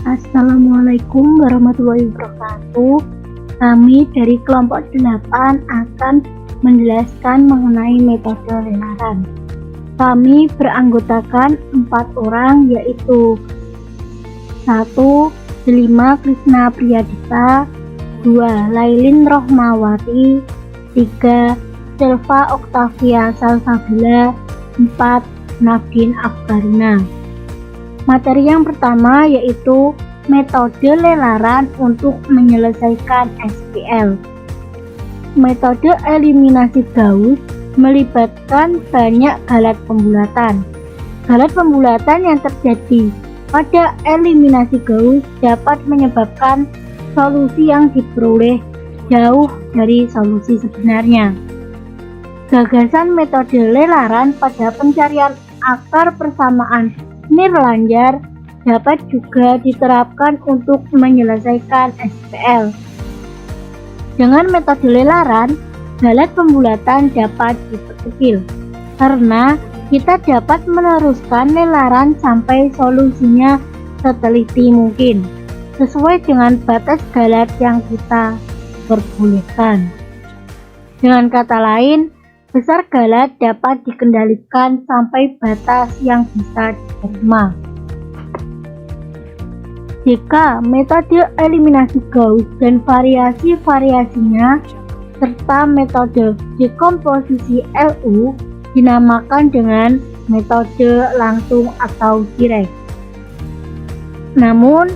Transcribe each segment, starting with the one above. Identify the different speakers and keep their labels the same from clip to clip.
Speaker 1: Assalamualaikum warahmatullahi wabarakatuh. Kami dari kelompok 8 akan menjelaskan mengenai metode lelaran. Kami beranggotakan 4 orang, yaitu 1. Delima Krisna Priyadita, 2. Lailin Rohmawati, 3. Silva Oktavia Salsabila, 4. Nafdin Akbarina. Materi yang pertama yaitu metode lelaran untuk menyelesaikan SPL. Metode eliminasi Gauss melibatkan banyak galat pembulatan. Galat pembulatan yang terjadi pada eliminasi Gauss dapat menyebabkan solusi yang diperoleh jauh dari solusi sebenarnya. Gagasan metode lelaran pada pencarian akar persamaan nirlanjar dapat juga diterapkan untuk menyelesaikan SPL. Dengan metode lelaran, galat pembulatan dapat diperkecil karena kita dapat meneruskan lelaran sampai solusinya seteliti mungkin, sesuai dengan batas galat yang kita perbolehkan. Dengan kata lain, besar galat dapat dikendalikan sampai batas yang bisa diterima. Jika metode eliminasi Gauss dan variasi-variasinya serta metode dekomposisi LU dinamakan dengan metode langsung atau direct. Namun,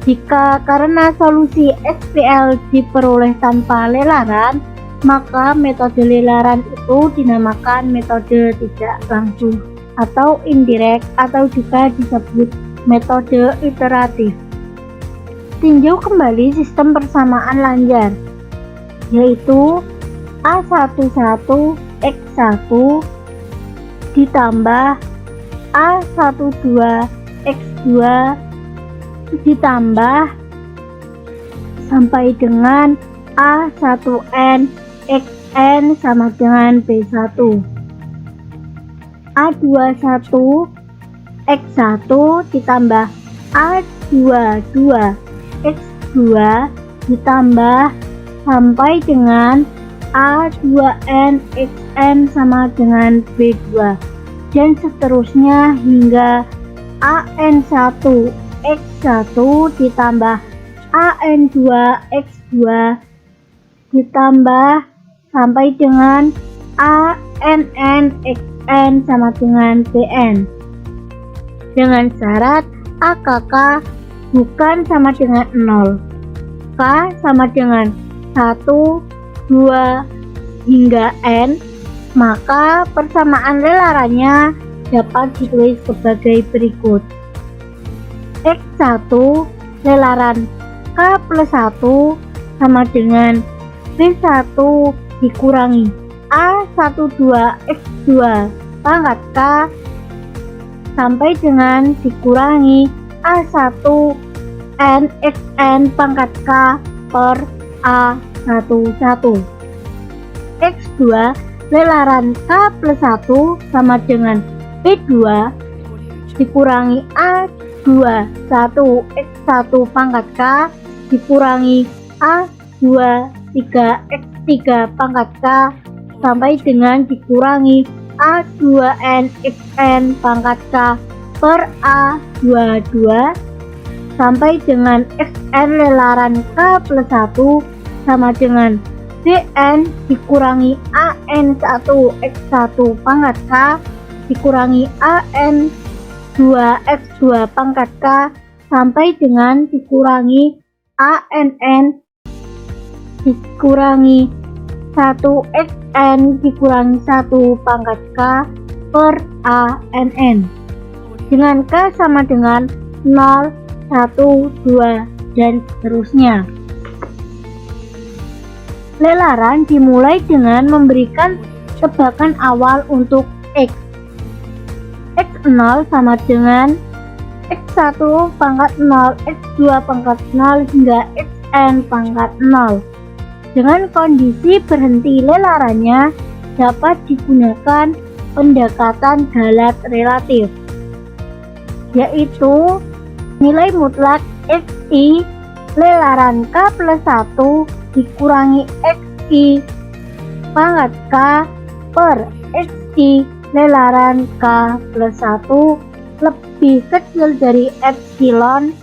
Speaker 1: jika karena solusi SPL diperoleh tanpa lelaran, maka metode lelaran itu dinamakan metode tidak langsung atau indirect, atau juga disebut metode iteratif. Tinjau kembali sistem persamaan lanjar, yaitu A11X1 ditambah A12X2 ditambah sampai dengan A1N XN sama dengan B1. A21 X1 ditambah A22 X2 ditambah sampai dengan A2N XN sama dengan B2, dan seterusnya hingga AN1 X1 ditambah AN2 X2 ditambah sampai dengan ANN XN sama dengan BN, dengan syarat AKK bukan sama dengan 0, K sama dengan 1, 2 hingga N, maka persamaan lelarannya dapat ditulis sebagai berikut. X1 lelaran K plus 1 sama dengan B1 dikurangi A12X2 pangkat K sampai dengan dikurangi A1N XN pangkat K per A11. X2 lelaran K plus 1 sama dengan B2 dikurangi A21X1 pangkat K dikurangi A23X3 pangkat K sampai dengan dikurangi A2N XN pangkat K per A22 sampai dengan XN lelaran K plus 1 sama dengan BN dikurangi AN1 X1 pangkat K dikurangi AN2 X2 pangkat K sampai dengan dikurangi ANN dikurangi 1XN dikurangi 1 pangkat K per ANN, dengan K sama dengan 0, 1, 2, dan seterusnya. Lelaran dimulai dengan memberikan tebakan awal untuk X. X0 sama dengan X1 pangkat 0, X2 pangkat 0 hingga XN pangkat 0. Dengan kondisi berhenti lelarannya dapat digunakan pendekatan galat relatif, yaitu Nilai mutlak XI lelaran K plus 1 dikurangi XI pangkat K per XI lelaran K plus 1 lebih kecil dari epsilon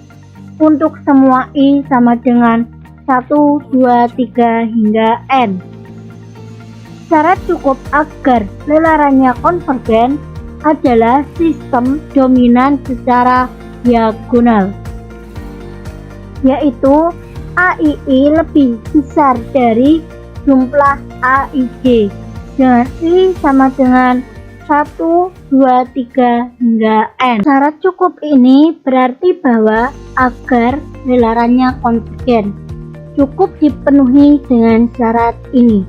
Speaker 1: untuk semua I sama dengan 1, 2, 3 hingga N. Syarat cukup agar lelarannya konvergen adalah sistem dominan secara diagonal, yaitu AII lebih besar dari jumlah AIJ dengan I sama dengan 1, 2, 3 hingga N. Syarat cukup ini berarti bahwa agar lelarannya konvergen cukup dipenuhi dengan syarat ini.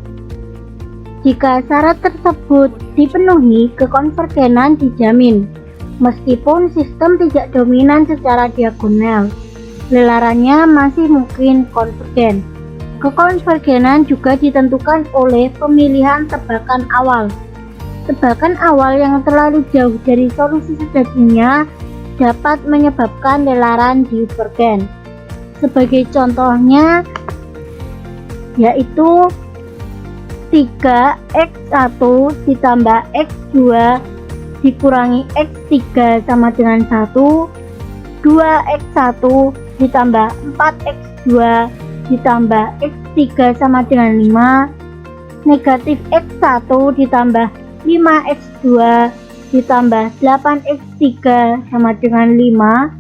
Speaker 1: Jika syarat tersebut dipenuhi, kekonvergenan dijamin. Meskipun sistem tidak dominan secara diagonal, lelarannya masih mungkin konvergen. Kekonvergenan juga ditentukan oleh pemilihan tebakan awal. Tebakan awal yang terlalu jauh dari solusi sejatinya dapat menyebabkan lelaran divergen. Sebagai contohnya, yaitu 3x1 ditambah x2 dikurangi x3 sama dengan 1, 2x1 ditambah 4x2 ditambah x3 sama dengan 5, negatif x1 ditambah 5x2 ditambah 8x3 sama dengan 5,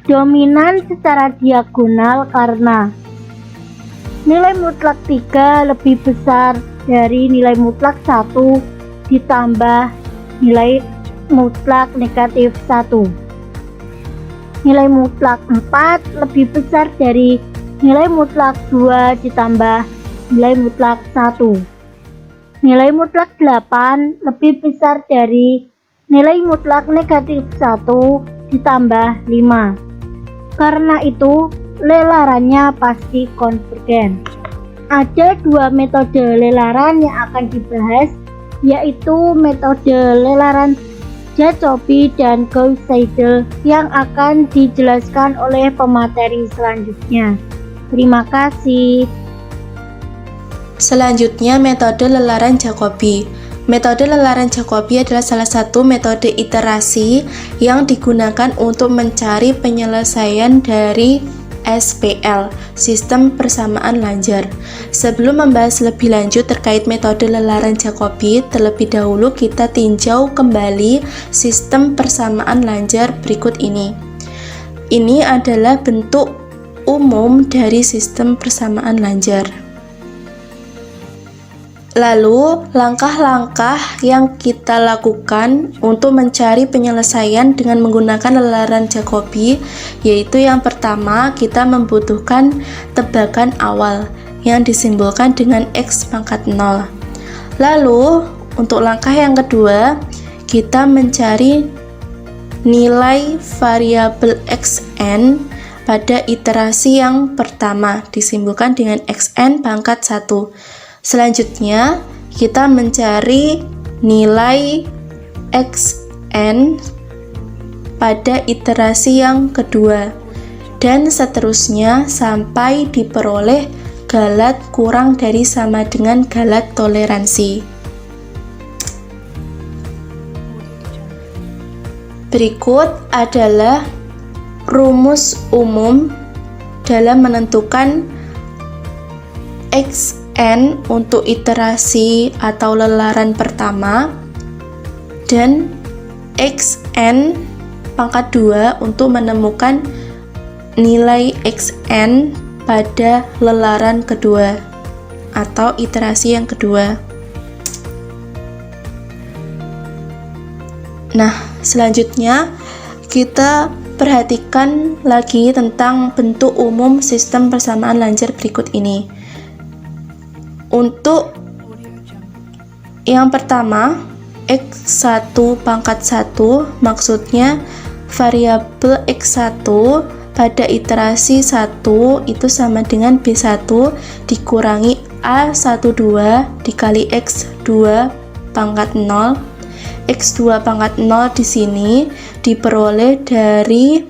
Speaker 1: dominan secara diagonal karena nilai mutlak 3 lebih besar dari nilai mutlak 1 ditambah nilai mutlak negatif 1. Nilai mutlak 4 lebih besar dari nilai mutlak 2 ditambah nilai mutlak 1. Nilai mutlak 8 lebih besar dari nilai mutlak negatif 1 ditambah 5. Karena itu, lelarannya pasti konvergen. Ada dua metode lelaran yang akan dibahas, yaitu metode lelaran Jacobi dan Gauss-Seidel yang akan dijelaskan oleh pemateri selanjutnya. Terima kasih.
Speaker 2: Selanjutnya, metode lelaran Jacobi. Metode lelaran Jacobi adalah salah satu metode iterasi yang digunakan untuk mencari penyelesaian dari SPL, sistem persamaan lanjar. Sebelum membahas lebih lanjut terkait metode lelaran Jacobi, terlebih dahulu kita tinjau kembali sistem persamaan lanjar berikut ini. Ini adalah bentuk umum dari sistem persamaan lanjar. Lalu, langkah-langkah yang kita lakukan untuk mencari penyelesaian dengan menggunakan lelaran Jacobi, yaitu yang pertama, kita membutuhkan tebakan awal yang disimbolkan dengan X pangkat 0. Lalu, untuk langkah yang kedua, kita mencari nilai variabel Xn pada iterasi yang pertama, disimbolkan dengan Xn pangkat 1. Selanjutnya, kita mencari nilai Xn pada iterasi yang kedua, dan seterusnya sampai diperoleh galat kurang dari sama dengan galat toleransi. Berikut adalah rumus umum dalam menentukan Xn untuk iterasi atau lelaran pertama dan Xn pangkat 2 untuk menemukan nilai Xn pada lelaran kedua atau iterasi yang kedua. Nah, selanjutnya kita perhatikan lagi tentang bentuk umum sistem persamaan lanjar berikut ini. Untuk yang pertama, X1 pangkat 1 maksudnya variabel X1 pada iterasi 1 itu sama dengan B1 dikurangi A12 dikali X2 pangkat 0. X2 pangkat 0 di sini diperoleh dari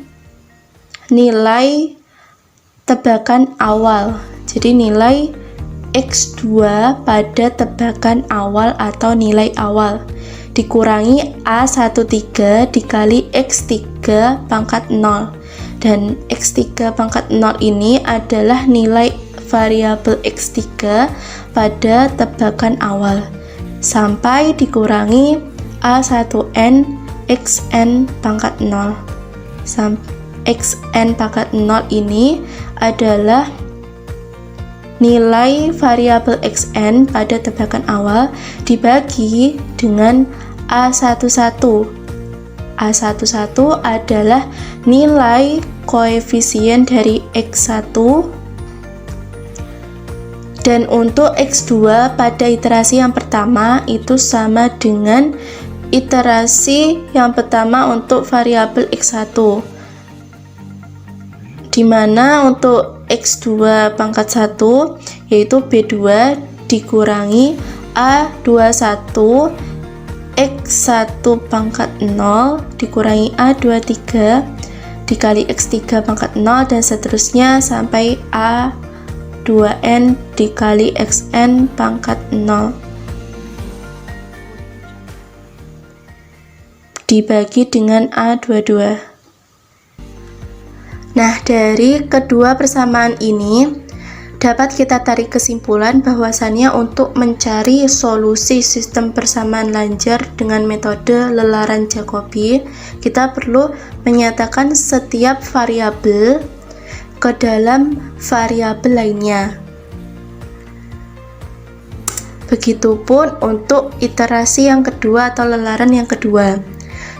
Speaker 2: nilai tebakan awal. Jadi nilai X2 pada tebakan awal atau nilai awal dikurangi A13 dikali X3 pangkat 0. Dan X3 pangkat 0 ini adalah nilai variabel X3 pada tebakan awal sampai dikurangi A1n xn pangkat 0. Xn pangkat 0 ini adalah nilai variabel xn pada tebakan awal dibagi dengan A11. A11 adalah nilai koefisien dari X1, dan untuk X2 pada iterasi yang pertama itu sama dengan iterasi yang pertama untuk variabel X1, dimana untuk X2 pangkat 1 yaitu B2 dikurangi A21 X1 pangkat 0 dikurangi A23 dikali X3 pangkat 0 dan seterusnya sampai A2n dikali Xn pangkat 0 dibagi dengan A22. Nah, dari kedua persamaan ini dapat kita tarik kesimpulan bahwasannya untuk mencari solusi sistem persamaan lanjar dengan metode lelaran Jacobi, kita perlu menyatakan setiap variabel ke dalam variabel lainnya. Begitupun untuk iterasi yang kedua atau lelaran yang kedua,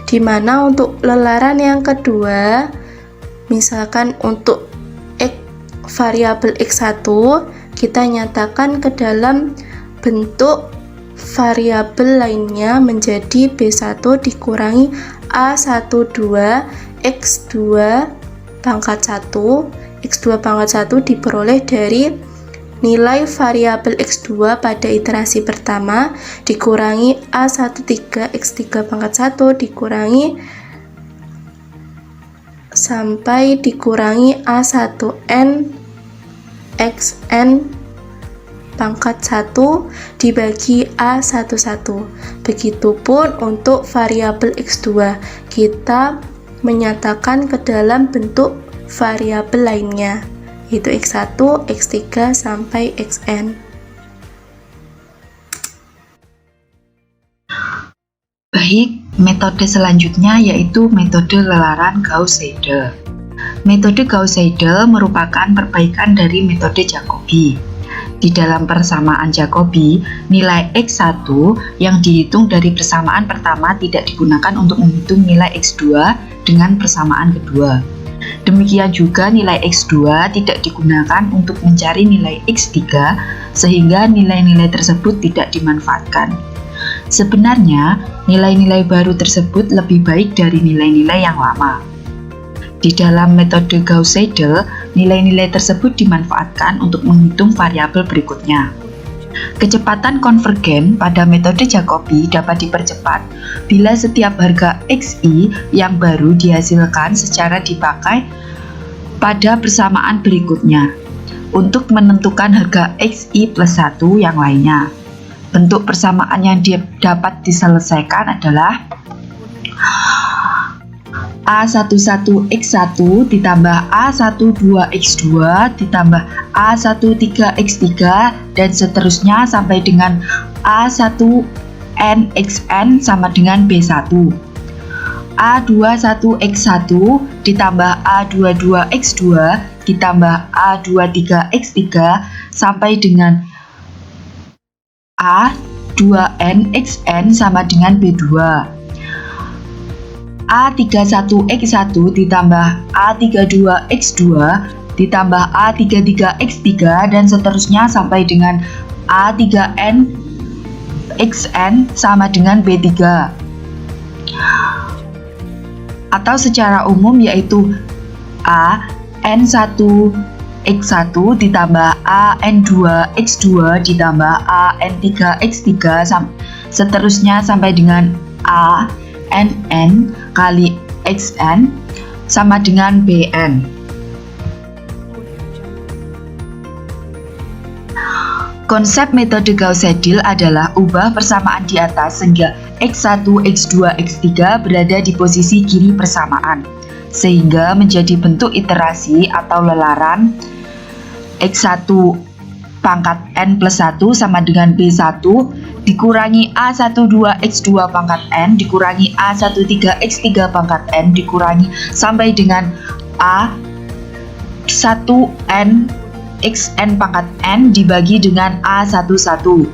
Speaker 2: di mana untuk lelaran yang kedua, misalkan untuk variabel X1 kita nyatakan ke dalam bentuk variabel lainnya menjadi B1 dikurangi A12 X2 pangkat 1. X2 pangkat 1 diperoleh dari nilai variabel X2 pada iterasi pertama dikurangi A13 X3 pangkat 1 dikurangi sampai dikurangi A1n xn pangkat 1 dibagi A11. Begitupun untuk variabel X2 kita menyatakan ke dalam bentuk variabel lainnya yaitu X1, X3 sampai Xn.
Speaker 3: Baik, metode selanjutnya yaitu metode lelaran Gauss-Seidel. Metode Gauss-Seidel merupakan perbaikan dari metode Jacobi. Di dalam persamaan Jacobi, nilai X1 yang dihitung dari persamaan pertama tidak digunakan untuk menghitung nilai X2 dengan persamaan kedua. Demikian juga nilai X2 tidak digunakan untuk mencari nilai X3 sehingga nilai-nilai tersebut tidak dimanfaatkan. Sebenarnya, nilai-nilai baru tersebut lebih baik dari nilai-nilai yang lama. Di dalam metode Gauss-Seidel, nilai-nilai tersebut dimanfaatkan untuk menghitung variabel berikutnya. Kecepatan konvergen pada metode Jacobi dapat dipercepat bila setiap harga Xi yang baru dihasilkan secara dipakai pada persamaan berikutnya untuk menentukan harga Xi plus 1 yang lainnya. Bentuk persamaan yang dapat diselesaikan adalah A11x1 ditambah A12x2 ditambah A13x3 dan seterusnya sampai dengan A1nxn sama dengan B1. A21x1 ditambah A22x2 ditambah A23x3 sampai dengan A2nxn sama dengan B2. A31x1 ditambah A32x2 ditambah A33x3 dan seterusnya sampai dengan A3nxn sama dengan B3. Atau secara umum yaitu AN1x1 ditambah AN2x2 ditambah AN3x3 seterusnya sampai dengan ANN kali XN sama dengan BN. Konsep metode Gauss-Seidel adalah ubah persamaan di atas sehingga X1, X2, X3 berada di posisi kiri persamaan, sehingga menjadi bentuk iterasi atau lelaran X1 pangkat N plus 1 sama dengan B1 dikurangi A12 X2 pangkat N dikurangi A13 X3 pangkat N dikurangi sampai dengan A1N Xn pangkat N dibagi dengan A11.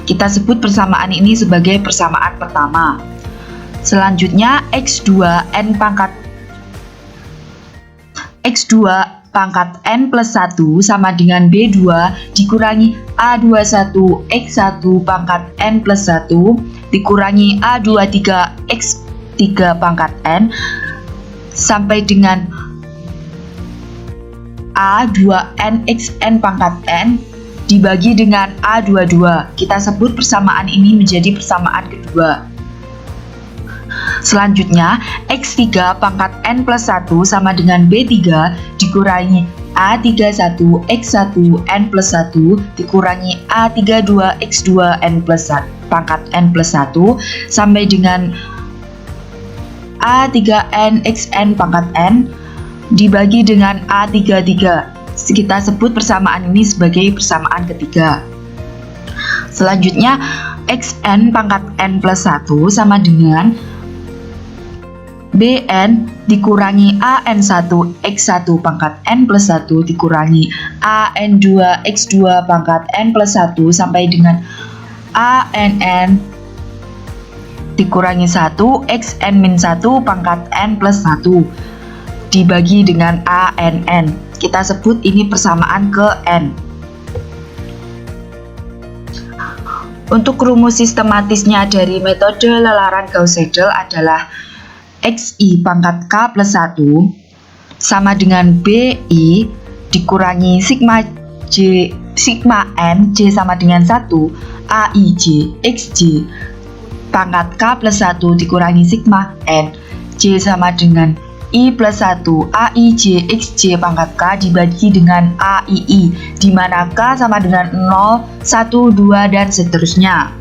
Speaker 3: Kita sebut persamaan ini sebagai persamaan pertama. Selanjutnya X2 pangkat N plus 1 sama dengan B2 dikurangi A21 X1 pangkat N plus 1 dikurangi A23 X3 pangkat N sampai dengan A2N Xn pangkat N dibagi dengan A22. Kita sebut persamaan ini menjadi persamaan kedua. Selanjutnya, X3 pangkat N plus 1 sama dengan B3 dikurangi A31 X1 N plus 1 dikurangi A32 X2 N plus 1 pangkat N plus 1 sampai dengan A3N Xn pangkat N dibagi dengan A33. Kita sebut persamaan ini sebagai persamaan ketiga. Selanjutnya, Xn pangkat N plus 1 sama dengan Bn dikurangi An1 X1 pangkat N plus 1 dikurangi An2 X2 pangkat N plus 1 sampai dengan Ann dikurangi 1 Xn-1 pangkat N plus 1 dibagi dengan Ann. Kita sebut ini persamaan ke N. Untuk rumus sistematisnya dari metode lelaran Gauss-Seidel adalah Xi pangkat K plus 1 sama dengan Bi dikurangi sigma N J sama dengan 1 Aij Xj pangkat K plus 1 dikurangi sigma N J sama dengan I plus 1 Aij Xj pangkat K dibagi dengan Aii, di mana K sama dengan 0, 1, 2, dan seterusnya.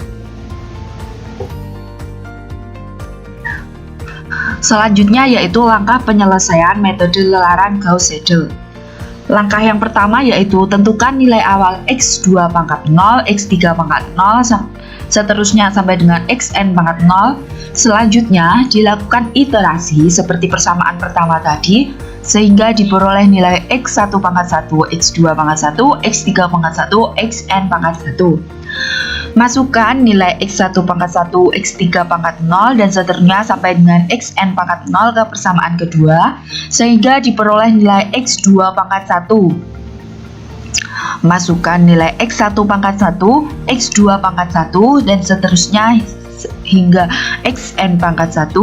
Speaker 3: Selanjutnya yaitu langkah penyelesaian metode lelaran Gauss-Seidel. Langkah yang pertama yaitu tentukan nilai awal X2 pangkat 0, X3 pangkat 0, seterusnya sampai dengan Xn pangkat 0. Selanjutnya dilakukan iterasi seperti persamaan pertama tadi sehingga diperoleh nilai X1 pangkat 1, X2 pangkat 1, X3 pangkat 1, Xn pangkat 1. Masukkan nilai X1 pangkat 1, X3 pangkat 0 dan seterusnya sampai dengan Xn pangkat 0 ke persamaan kedua sehingga diperoleh nilai X2 pangkat 1. Masukkan nilai X1 pangkat 1, X2 pangkat 1 dan seterusnya hingga Xn pangkat 1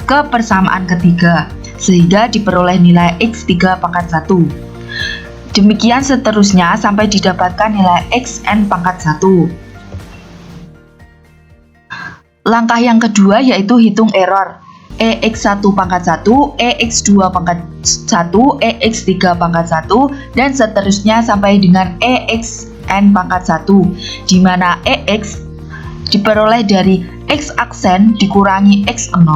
Speaker 3: ke persamaan ketiga sehingga diperoleh nilai X3 pangkat 1. Demikian seterusnya sampai didapatkan nilai Xn pangkat 1. Langkah yang kedua yaitu hitung error EX1 pangkat 1, EX2 pangkat 1, EX3 pangkat 1, dan seterusnya sampai dengan EXN pangkat 1, di mana EX diperoleh dari X aksen dikurangi X0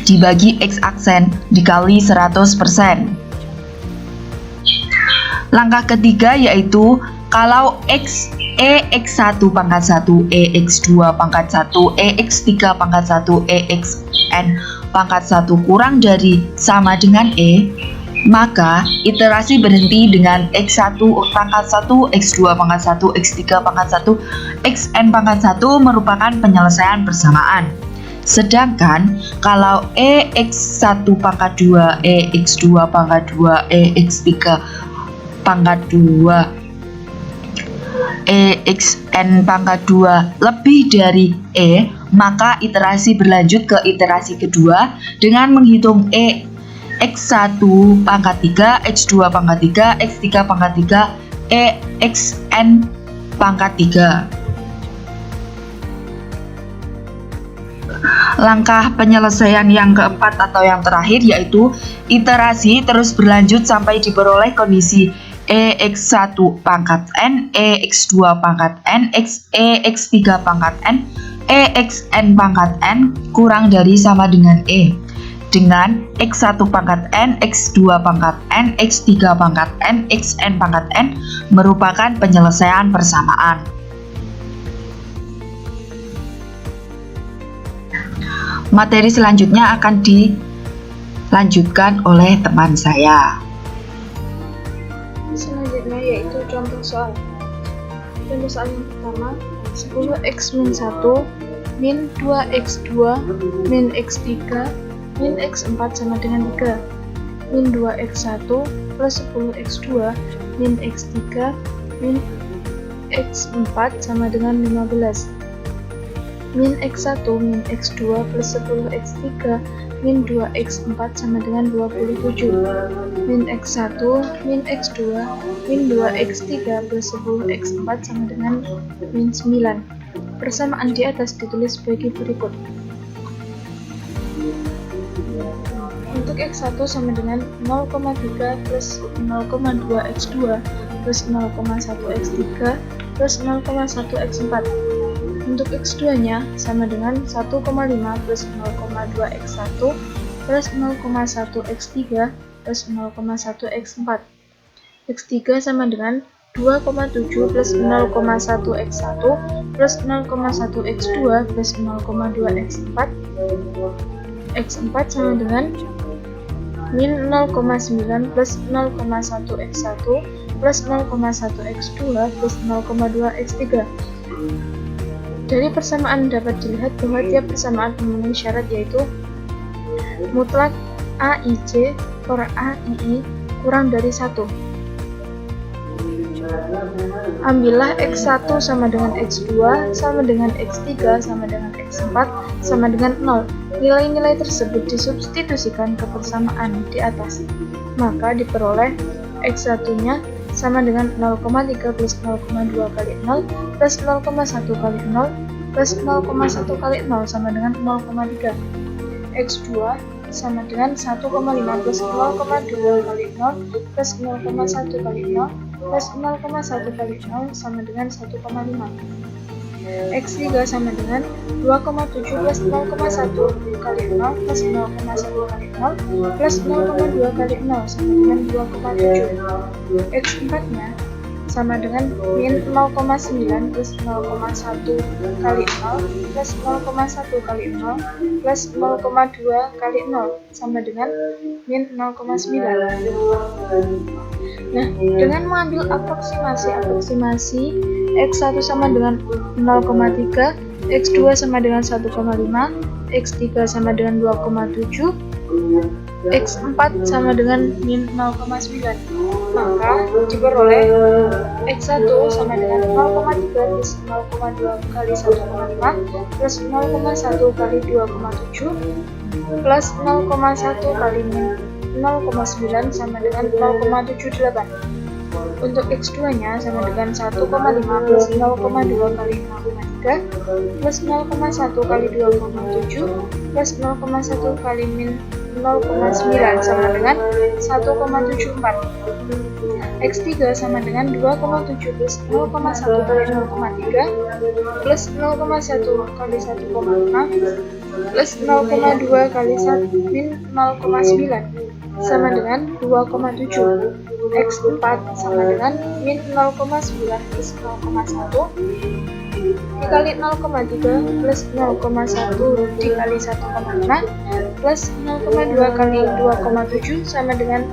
Speaker 3: dibagi X aksen dikali 100%. Langkah ketiga yaitu kalau EX1 pangkat 1, EX2 pangkat 1, EX3 pangkat 1, EXN pangkat 1 kurang dari sama dengan E, maka iterasi berhenti dengan X1 pangkat 1, X2 pangkat 1, X3 pangkat 1, Xn pangkat 1 merupakan penyelesaian persamaan. Sedangkan kalau EX1 pangkat 2, EX2 pangkat 2, EX3 pangkat 2, EXN pangkat 2 lebih dari E, maka iterasi berlanjut ke iterasi kedua dengan menghitung X1 pangkat 3, X2 pangkat 3, X3 pangkat 3, EXN pangkat 3. Langkah penyelesaian yang keempat atau yang terakhir yaitu iterasi terus berlanjut sampai diperoleh kondisi X1 pangkat N, X2 pangkat N, X3 pangkat N, Xn pangkat N kurang dari sama dengan dengan X1 pangkat N, X2 pangkat N, X3 pangkat N, Xn pangkat N merupakan penyelesaian persamaan. Materi selanjutnya akan dilanjutkan oleh teman saya.
Speaker 4: Selanjutnya yaitu contoh soal. Contoh soal yang pertama, 10x min 1 min 2x2 min x3 min x4 sama dengan 3. Min 2x1 plus 10x2 min x3 min x4 sama dengan 15. Min x1 min x2 plus 10x3 min 2x4 sama dengan 27. Min x1 min x2 min 2x3 plus 10x4 sama dengan min 9. Persamaan di atas ditulis sebagai berikut. Untuk x1 sama dengan 0,3 plus 0,2x2 plus 0,1x3 plus 0,1x4. Untuk x2-nya sama dengan 1,5 plus 0,2x1 plus 0,1x3 plus 0,1x4. X3 sama dengan 2,7 plus 0,1x1 plus 0,1x2 plus 0,2x4. X4 sama dengan min 0,9 plus 0,1x1 plus 0,1x2 plus 0,2x3. Dari persamaan dapat dilihat bahwa tiap persamaan memenuhi syarat, yaitu mutlak AIC per AII kurang dari 1. Ambillah X1 sama dengan X2 sama dengan X3 sama dengan X4 sama dengan 0. Nilai-nilai tersebut disubstitusikan ke persamaan di atas. Maka diperoleh X1-nya sama dengan 0,3 plus 0,2 kali 0 plus 0,1 kali 0 plus 0,1 kali 0 sama dengan 0,3. X2 sama dengan 1,5 plus 0,2 kali 0 plus 0,1 kali 0 plus 0,1 kali 0 sama dengan 1,5. X3 sama dengan 2,7 plus 0,1 kali 0 plus 0,1 kali 0 plus 0,2 kali 0 sama dengan 2,7. X4-nya sama dengan min 0,9 plus 0,1 kali 0 plus 0,1 kali 0 plus 0,2 kali 0 sama dengan min 0,9. Nah, dengan mengambil aproksimasi X1 sama dengan 0,3, X2 sama dengan 1,5, X3 sama dengan 2,7, X4 sama dengan min 0,9. Maka diperoleh X1 sama dengan 0,3 plus 0,2 kali 1,5 plus 0,1 kali 2,7 plus 0,1 kali min 0,9 sama dengan 0,78. Untuk X2-nya sama dengan 1,5 plus 0,2 kali 0,3 plus 0,1 kali 2,7 plus 0,1 kali min 0,9 sama dengan 1,74. X3 sama dengan 2,7 plus 0,1 kali 0,3 plus 0,1 kali 1,5 plus 0,2 kali min 0,9 sama dengan 2,7. X4 sama dengan min 0,9 plus 0,1 dikali 0,3 plus 0,1 dikali 1,5 plus 0,2 kali 2,7 sama dengan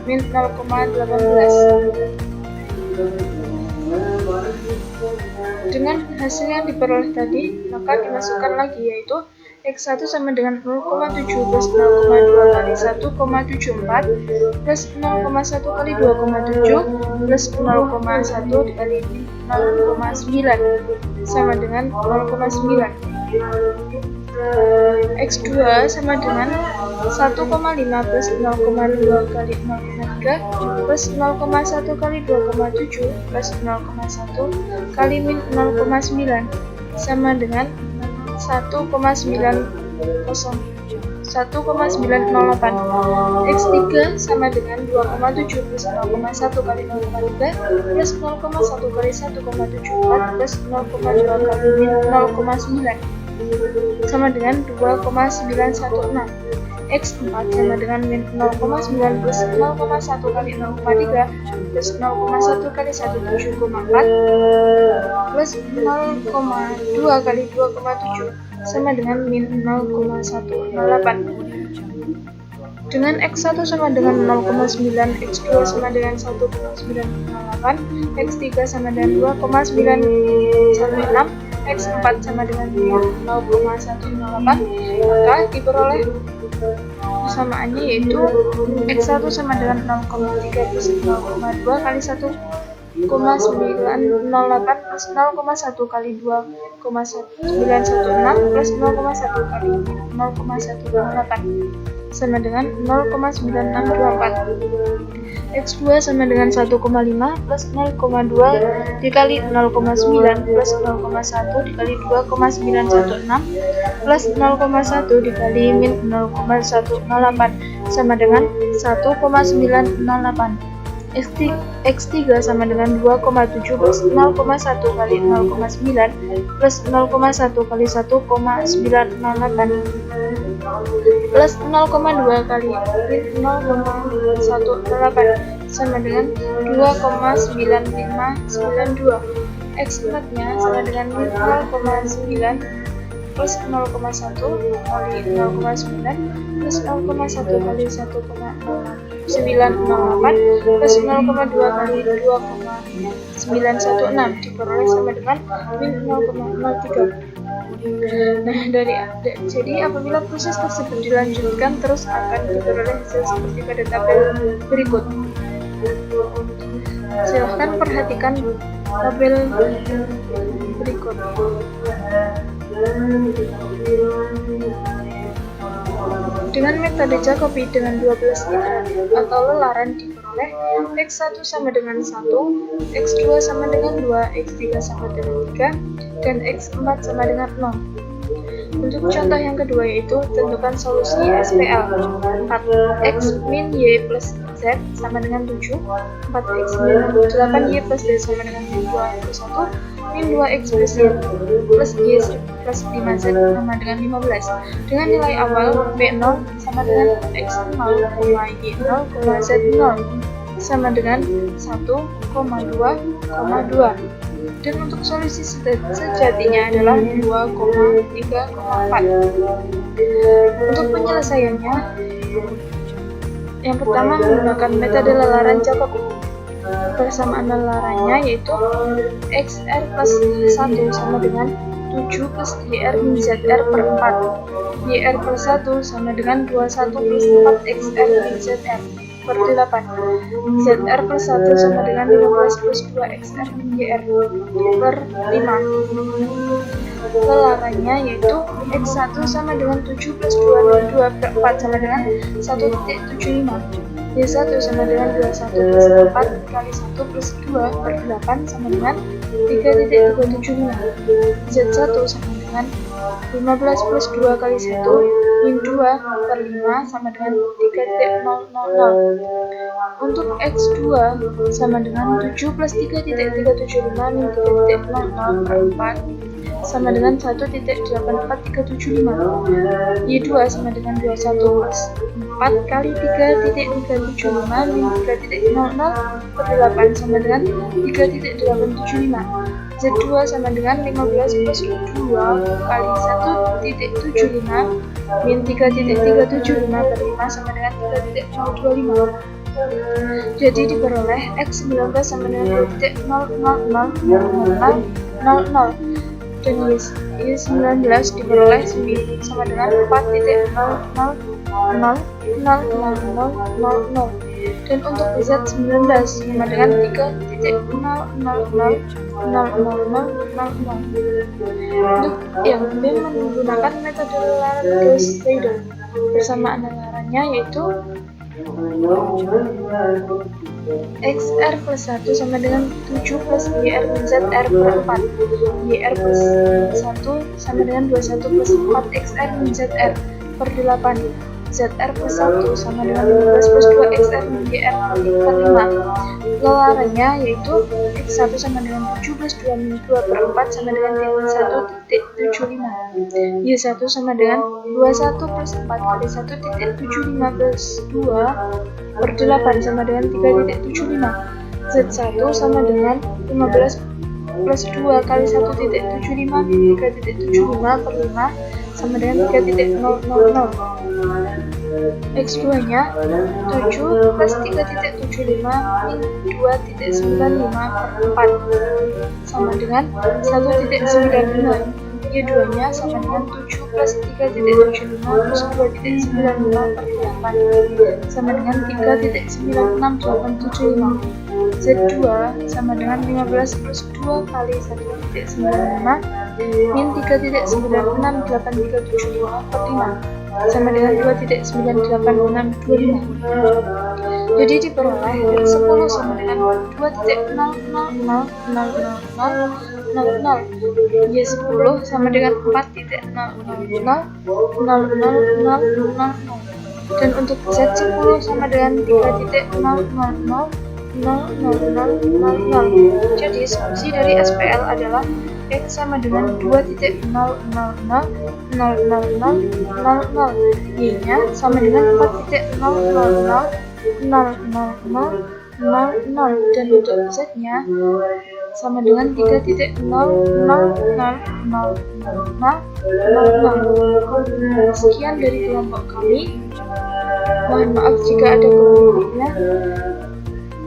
Speaker 4: min 0,18. Dengan hasil yang diperoleh tadi, maka dimasukkan lagi, yaitu X1 sama dengan 0,7 plus 0,2 kali 1,74 plus 0,1 kali 2,7 plus 0,1 dikali 0,9 sama dengan 0,9. X2 sama dengan 1,5 plus 0,2 kali 0,3 plus 0,1 kali 2,7 plus 0,1 kali min 0,9 sama dengan 1,90 1,908. X3 sama dengan 2,7 plus 0,1 kali 0,3 plus 0,1 kali 1,74 plus 0,2 kali min 0,9 sama dengan 2,916. X4 sama dengan min 0,9 plus 0,1 kali 0,3 plus 0,1 kali 17,4 plus 0,2 kali 2,7 sama dengan min 0,108. Dengan X1 sama dengan 0,9, X2 sama dengan 1,908, X3 sama dengan 2,916, X4 sama dengan 0,108, maka diperoleh persamaannya yaitu X1 sama dengan 0,3 plus 0,2 kali 1,908 plus 0,1 kali 2,916 plus 0,1 kali 0,108 sama dengan 0,9624. X2 sama dengan 1,5 plus 0,2 dikali 0,9 plus 0,1 dikali 2,916 plus 0,1 dikali min 0,108 sama dengan 1,908. X3 sama dengan 2,7 plus 0,1 kali 0,9 plus 0,1 kali 1,908 plus 0,2 kali min 0,108 sama dengan 2,9592. X4 nya sama dengan min 0,9 plus 0,1 kali 0,9 plus 0,1 kali 1,908 plus 0,2 kali 2,916 diperoleh sama dengan min 0,03. Nah, jadi apabila proses tersebut dilanjutkan terus akan diperoleh hasil seperti pada tabel berikut. Silahkan perhatikan tabel berikut. Dengan metode Jacobi dengan 12 iteratif atau lelaran diperoleh X1 sama dengan 1, X2 sama dengan 2, X3 sama dengan 3, dan X4 sama dengan 0. Untuk contoh yang kedua yaitu tentukan solusi SPL 4x min y plus z sama dengan 7, 4x min 8y plus d sama dengan min 21, min 2x plus y plus y plus 5z sama dengan 15 dengan nilai awal b0 sama dengan x0, y0, z0 sama dengan 1,2,2 dan untuk solusi sejatinya adalah 2,3,4. Untuk penyelesaiannya, yang pertama menggunakan metode lelaran Jacobi. Persamaan lelarannya yaitu XR plus 1 sama dengan 7 plus YR min ZR per 4, YR per 1 sama dengan 21 plus 4 XR min ZR per 8, ZR per 1 sama dengan 15 plus 2 XR min YR per 5. Lelarannya yaitu X1 sama dengan 7 plus 2 per 4 sama dengan 1.75, Y1 sama dengan 21 plus 4 kali 1 plus 2 per 8 sama dengan 3.375, Z1 sama dengan 15 plus 2 kali 1 min 2 per 5 sama dengan 3.000. Untuk X2 sama dengan 7 plus 3.375 min 3.00 per 4 sama dengan 1.84375. Y2 sama dengan 21 plus 4 kali 3.375 min 3.00 per 8 sama dengan 3.875. Z2 sama dengan 15 plus 2 kali 1.75 min 3.375 per 5 sama dengan 3.025. Jadi diperoleh X19 sama dengan 2.00000 dan Y19 diperoleh sama dengan 4.0000000 dan untuk Z19 sama dengan 3.0000000. Untuk yang B menggunakan metode lelaran Gauss-Seidel. Persamaan lelarannya yaitu XR plus 1 sama dengan 7 plus YR min ZR per 4, YR plus 1 sama dengan 21 plus 4 XR min ZR per per 8. ZR plus 1 sama dengan 15 plus 2 XR min GR per 5. Lelarannya yaitu X1 sama dengan 7 plus 2 min 2 per 4 sama dengan 1.75. Y1 sama dengan 21 plus 4 kali 1.75 plus 2 per 8 sama dengan 3.75. Z1 sama dengan 15 plus 2 kali 1.75 min 3.75 per 5 sama dengan 3.000. X2 nya 7 plus 3.75 min 2.95 per 4 sama dengan 1.95. Y2 nya sama dengan 7 plus 3.75 plus 2.95 per 8 sama dengan 3.96875. Z2 sama dengan 15 plus 2 kali 1.95 min 3.96875 per 5 sama dengan 2.98625. Jadi diperoleh dari 10 sama dengan 2.0000000. Y10 sama dengan 4.0000000. Dan untuk Z10 sama dengan 3.0000000. Jadi solusi dari SPL adalah X sama dengan 2.000000000, Y nya sama dengan 4.0000000, dan untuk Z nya sama dengan 3.000000000. Sekian dari kelompok kami. Mohon maaf jika ada kekurangannya.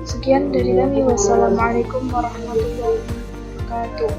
Speaker 4: Sekian dari kami. Wassalamualaikum warahmatullahi wabarakatuh.